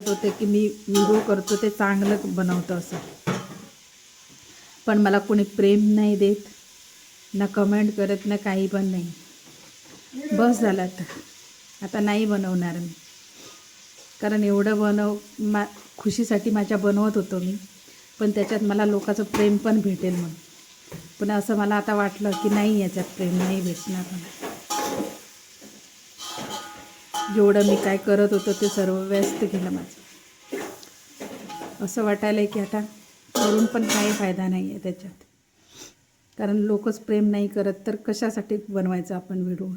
होते की मी व्हिडिओ करतो ते चांगलं बनवतो असं, पण मला कोणी प्रेम नाही देत, ना कमेंट करत, ना काही पण नाही. बस झालं आता नाही बनवणार मी, कारण एवढं खुशीसाठी माझ्या बनवत होतो मी, पण त्याच्यात मला लोकांचं प्रेम पण भेटेल म्हणून. पण असं मला आता वाटलं की नाही, याच्यात प्रेम नाही भेटणार मला. जेवढं मी काय करत होतो ते सर्व व्यस्त केलं माझं. असं वाटायलं की आता करून पण काही फायदा नाही आहे त्याच्यात, कारण लोकच प्रेम नाही करत तर कशासाठी बनवायचं आपण व्हिडिओ.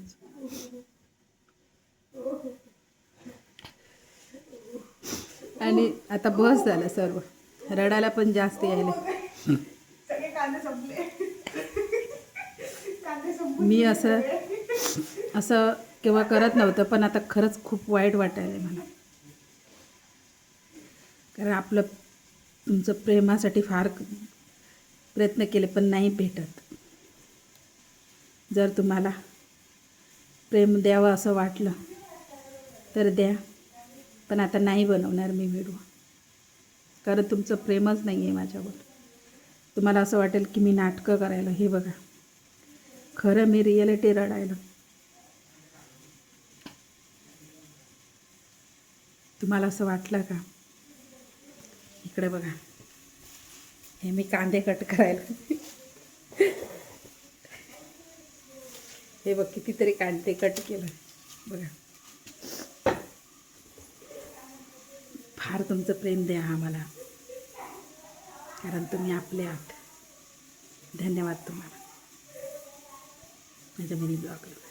आणि आता बस झालं सर्व, रडायला पण जास्त यायला. मी असं केव्हा करत नव्हतं, पण आता खरंच खूप वाईट वाटायलं मला, कारण तुमचं प्रेमासाठी फार प्रयत्न केले पण नाही भेटत. जर तुम्हाला प्रेम द्यावं असं वाटलं तर द्या, पण आता नाही बनवणार मी व्हिडिओ, कारण तुमचं प्रेमच नाही आहे माझ्यावर. तुम्हाला असं वाटेल की मी नाटकं करायला. हे बघा, खरं मी रिॲलिटी रडायला. तुम्हाला असं वाटलं का? इकडे बघा, हे मी कांदे कट करायला, हे बघ कितीतरी कांदे कट केलं बघा. फार तुमचं प्रेम द्या आम्हाला, कारण तुम्ही आपले आहात. धन्यवाद तुम्हाला माझ्या मिनी ब्लॉगला.